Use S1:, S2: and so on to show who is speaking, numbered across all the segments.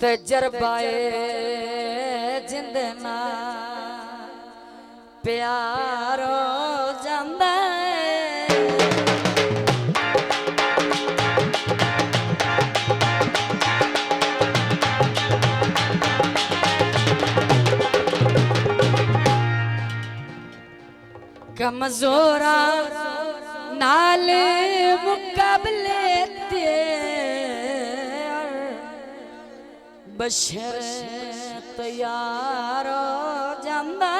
S1: तजर्बाए जिंदना प्यारो जांदा कमजोरा नाल मुकाबले बशर तैयार जांदा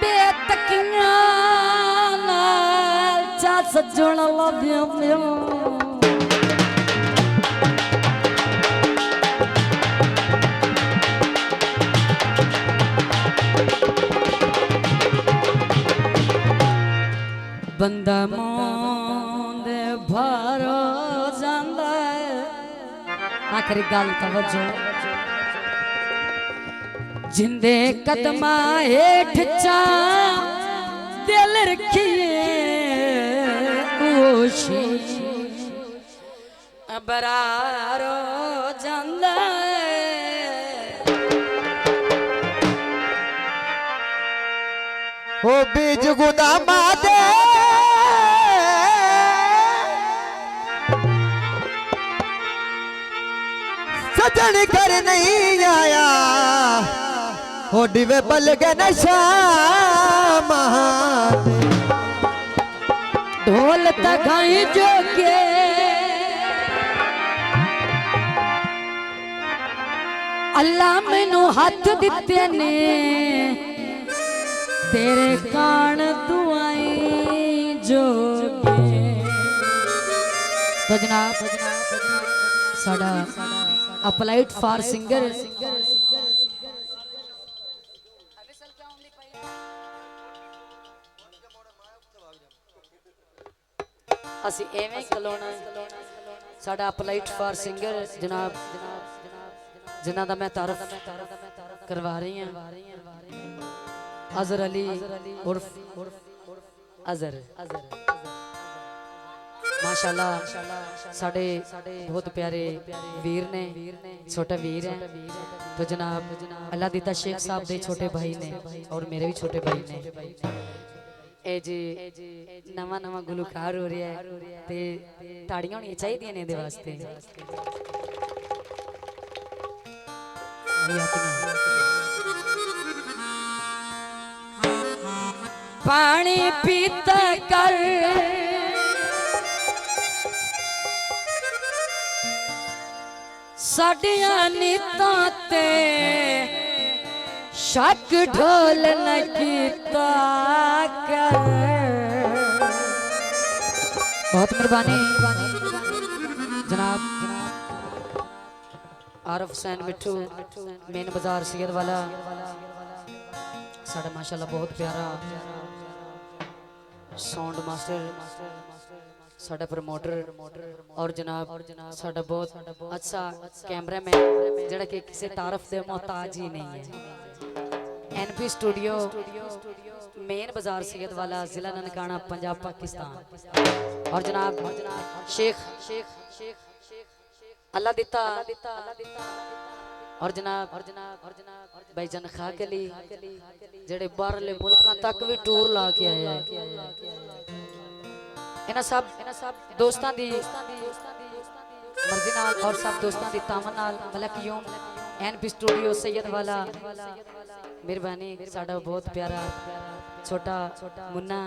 S1: बेतकियां नाल चा सजण लभ्या बंदा मोंदे भारो जांदा आखिरी गल तवज्जो जिंदे कदमा हेठ चा दिल रखिए ओशी बरारो जांदा
S2: ओ बीज गुदामा दे सजन कर नहीं आया हो डिवे बल के नशा
S1: ढोल तगाई जो के अल्लाह मैनू हाथ दिते ने तेरे कान दुआई जो तो जनाब साडा अपलाइड फॉर सिंगर असी एवें खलोना साडा अपलाइड फॉर सिंगर जनाब जिन्हां दा मैं तारफ करवा रही हूं अजहर अली उर्फ अजहर माशाल्लाह साडे बहुत प्यारे वीर ने छोटा वीर है तो जनाब अल्लाह दीता शेख साहब दे छोटे भाई ने और मेरे भी छोटे भाई ने ए जी नवा नवा गुलकार हो रहा है ते ताड़ियां होनी चाहिए ने दे वास्ते पानी पीता कर साडियां नीतां ते शक ढोल न कीता कर बहुत मेहरबानी जनाब आरफ हुसैन मिठू मेन बाजार सैयद वाला साडा माशाल्लाह बहुत प्यारा साउंड मास्टर साडा प्रमोटर और जनाब साडा बहुत अच्छा कैमरामैन जेड़ा कि किसी तारफ दे मोहताज ही नहीं है एनपी स्टूडियो मेन बाजार सैयद वाला जिला ननकाना पंजाब पाकिस्तान और जनाब शेख अल्लाह दिता और जनाब भाईजान खाक अली जेड़े बाहरले मुल्कां तक भी टूर ला के आए हैं इन्हां सब दोस्तां दी मर्जी नाल और सब दोस्तां दी तामन नाल मलक यूम एनपी स्टूडियो सैयद वाला मेहरबानी साडा बहुत प्यारा छोटा मुन्ना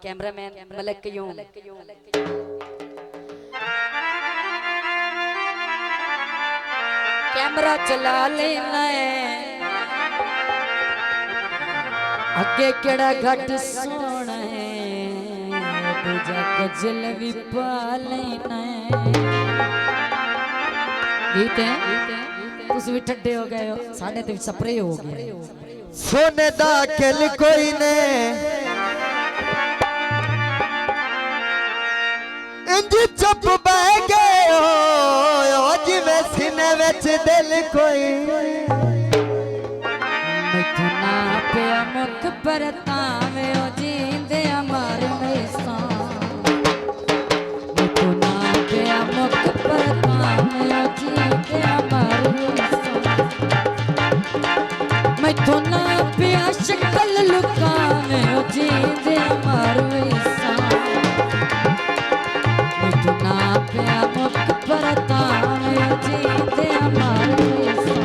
S1: कैमरामैन मलक यूम कैमरा चला लेना है अगे केड़ा घट सोना है दूजा कजल भी पा लेना है गीत है तुस भी ठड्डे हो गए हो साढ़े ते स्प्रे हो गए
S2: सोने दा किल कोई ने इंज चुप बह गए हो जिवें सीने विच दिल कोई
S1: मैथों ना पिया मुख परतावे ओ जींदे अमर में सा मैथों ना पिया शक्ल लुकावे ओ जींदे मर वैसा मैथों ना पिया मुख परतावे ओ जींदे मर वैसा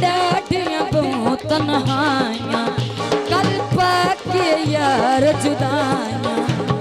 S1: डाढ़ियां बहुत तन्हाइयां कल पाके यार जुदाइयां